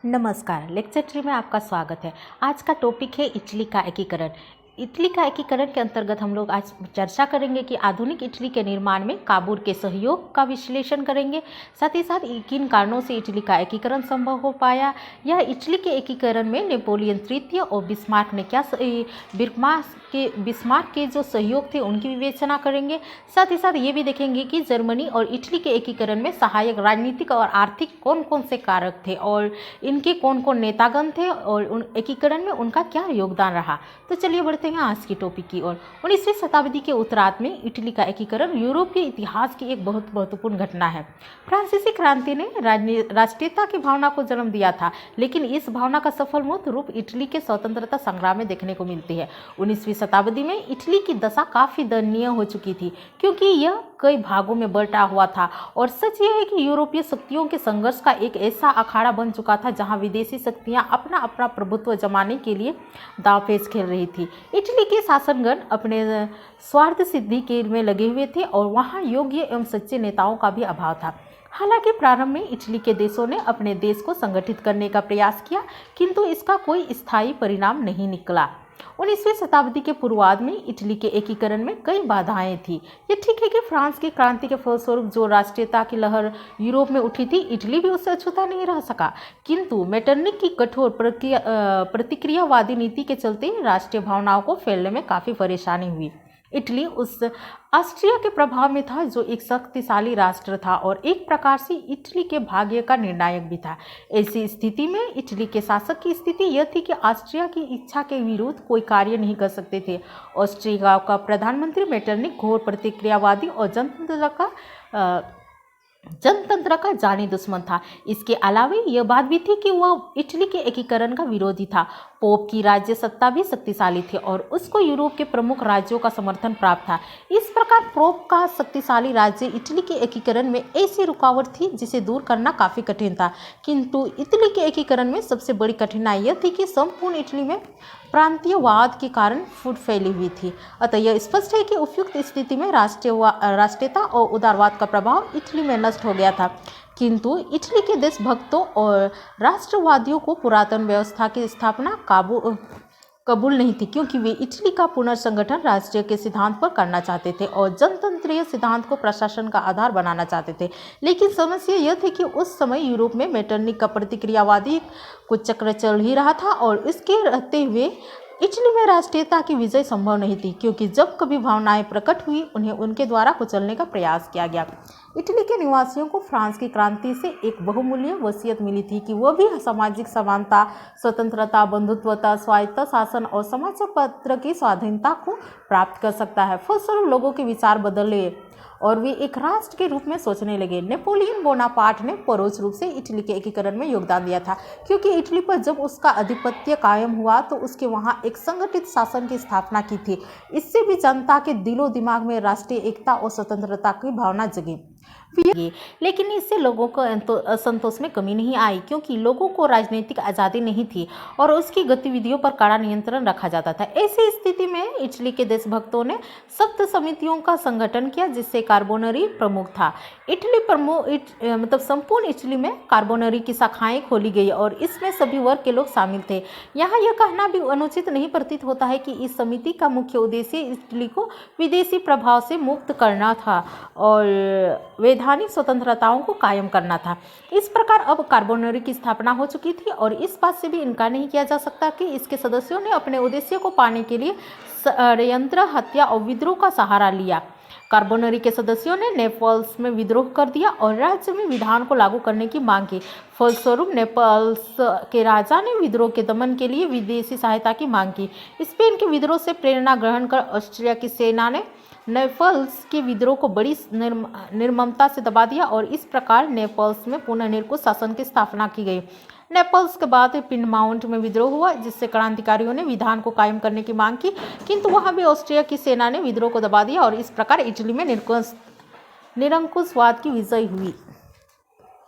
नमस्कार, lecture tree में आपका स्वागत है। आज का टॉपिक है इटली का एकीकरण। इटली का एकीकरण के अंतर्गत हम लोग आज चर्चा करेंगे कि आधुनिक इटली के निर्माण में काबूल के सहयोग का विश्लेषण करेंगे। साथ ही साथ किन कारणों से इटली का एकीकरण संभव हो पाया, यह इटली के एकीकरण में नेपोलियन तृतीय और बिस्मार्क ने क्या बिस्मार्क के जो सहयोग थे उनकी विवेचना करेंगे। साथ ही साथ ये भी देखेंगे कि जर्मनी और इटली के एकीकरण में सहायक राजनीतिक और आर्थिक कौन कौन से कारक थे और इनके कौन कौन नेतागण थे और उन एकीकरण में उनका क्या योगदान रहा। तो चलिए बढ़ते हैं आज की टॉपिक की ओर। 19वीं शताब्दी के उत्तरार्ध में इटली का एकीकरण यूरोप के इतिहास की एक बहुत महत्वपूर्ण घटना है। फ्रांसीसी क्रांति ने राष्ट्रीयता की भावना को जन्म दिया था, लेकिन इस भावना का सफल मूर्त रूप इटली के स्वतंत्रता संग्राम में देखने को मिलती है। 19वीं शताब्दी में इटली की दशा काफी दयनीय हो चुकी थी, क्योंकि यह कई भागों में बंटा हुआ था और सच यह है कि यूरोपीय शक्तियों के संघर्ष का एक ऐसा अखाड़ा बन चुका था जहां विदेशी शक्तियां अपना अपना प्रभुत्व जमाने के लिए दांवपेच खेल रही थी। इटली के शासनगण अपने स्वार्थ सिद्धि के में लगे हुए थे और वहां योग्य एवं सच्चे नेताओं का भी अभाव था। हालांकि प्रारंभ में इटली के देशों ने अपने देश को संगठित करने का प्रयास किया, किंतु इसका कोई स्थायी परिणाम नहीं निकला। 19वीं शताब्दी के पूर्वार्ध में इटली के एकीकरण में कई बाधाएं थी। ये ठीक है कि फ्रांस की क्रांति के फलस्वरूप जो राष्ट्रीयता की लहर यूरोप में उठी थी, इटली भी उससे अछूता नहीं रह सका, किंतु मेटरनिक की कठोर प्रतिक्रियावादी नीति के चलते राष्ट्रीय भावनाओं को फैलने में काफ़ी परेशानी हुई। इटली उस ऑस्ट्रिया के प्रभाव में था जो एक शक्तिशाली राष्ट्र था और एक प्रकार से इटली के भाग्य का निर्णायक भी था। ऐसी स्थिति में इटली के शासक की स्थिति यह थी कि ऑस्ट्रिया की इच्छा के विरुद्ध कोई कार्य नहीं कर सकते थे। ऑस्ट्रिया का प्रधानमंत्री मेटरनिक घोर प्रतिक्रियावादी और जनतंत्र का जानी दुश्मन था। इसके अलावा यह बात भी थी कि वह इटली के एकीकरण का विरोधी था। पोप की राज्य सत्ता भी शक्तिशाली थी और उसको यूरोप के प्रमुख राज्यों का समर्थन प्राप्त था। इस प्रकार पोप का शक्तिशाली राज्य इटली के एकीकरण में ऐसी रुकावट थी जिसे दूर करना काफ़ी कठिन था। किंतु इटली के एकीकरण में सबसे बड़ी कठिनाई यह थी कि संपूर्ण इटली में प्रांतीयवाद के कारण फूट फैली हुई थी। अतः यह स्पष्ट है कि उपयुक्त स्थिति में राष्ट्रीयता और उदारवाद का प्रभाव इटली में नष्ट हो गया था। किंतु इटली के देशभक्तों और राष्ट्रवादियों को पुरातन व्यवस्था की स्थापना कबूल नहीं थी, क्योंकि वे इटली का पुनर्संगठन राष्ट्रीय के सिद्धांत पर करना चाहते थे और जनतंत्रीय सिद्धांत को प्रशासन का आधार बनाना चाहते थे। लेकिन समस्या यह थी कि उस समय यूरोप में मेटरनिक का प्रतिक्रियावादी कुछ चक्र चल ही रहा था और इसके रहते हुए इटली में राष्ट्रीयता की विजय संभव नहीं थी, क्योंकि जब कभी भावनाएं प्रकट हुई उन्हें उनके द्वारा कुचलने का प्रयास किया गया। इटली के निवासियों को फ्रांस की क्रांति से एक बहुमूल्य वसीयत मिली थी कि वह भी सामाजिक समानता, स्वतंत्रता, बंधुत्वता, स्वायत्त शासन और समाचार पत्र की स्वाधीनता को प्राप्त कर सकता है। फलस्वरूप लोगों के विचार बदले और वे एक राष्ट्र के रूप में सोचने लगे। नेपोलियन बोनापार्ट ने परोक्ष रूप से इटली के एकीकरण में योगदान दिया था, क्योंकि इटली पर जब उसका आधिपत्य कायम हुआ तो उसके वहां एक संगठित शासन की स्थापना की थी। इससे भी जनता के दिलो दिमाग में राष्ट्रीय एकता और स्वतंत्रता की भावना जगी। लेकिन इससे लोगों को असंतोष में कमी नहीं आई, क्योंकि लोगों को राजनीतिक आज़ादी नहीं थी और उसकी गतिविधियों पर कड़ा नियंत्रण रखा जाता था। ऐसी स्थिति में इटली के देशभक्तों ने सख्त समितियों का संगठन किया, जिससे कार्बोनरी प्रमुख था। संपूर्ण इटली में कार्बोनरी की शाखाएं खोली गई और इसमें सभी वर्ग के लोग शामिल थे। यहाँ यह कहना भी अनुचित नहीं प्रतीत होता है कि इस समिति का मुख्य उद्देश्य इटली को विदेशी प्रभाव से मुक्त करना था और वैधानिक स्वतंत्रताओं को कायम करना था। इस प्रकार अब कार्बोनरी की स्थापना हो चुकी थी और इस बात से भी इनकार नहीं किया जा सकता कि इसके सदस्यों ने अपने उद्देश्य को पाने के लिए षड्यंत्र, हत्या और विद्रोह का सहारा लिया। कार्बोनरी के सदस्यों ने नेपल्स में विद्रोह कर दिया और राज्य में विधान को लागू करने की मांग की। फलस्वरूप नेपल्स के राजा ने विद्रोह के दमन के लिए विदेशी सहायता की मांग की। स्पेन के विद्रोह से प्रेरणा ग्रहण कर ऑस्ट्रिया की सेना ने नेपल्स के विद्रोह को बड़ी निर्ममता से दबा दिया और इस प्रकार नेपल्स में पुनर्निर्कुश शासन की स्थापना की गई। नेपल्स के बाद पिनमाउंट में विद्रोह हुआ, जिससे क्रांतिकारियों ने विधान को कायम करने की मांग की, किंतु वहां भी ऑस्ट्रिया की सेना ने विद्रोह को दबा दिया और इस प्रकार इटली में निरंकुशवाद की विजय हुई।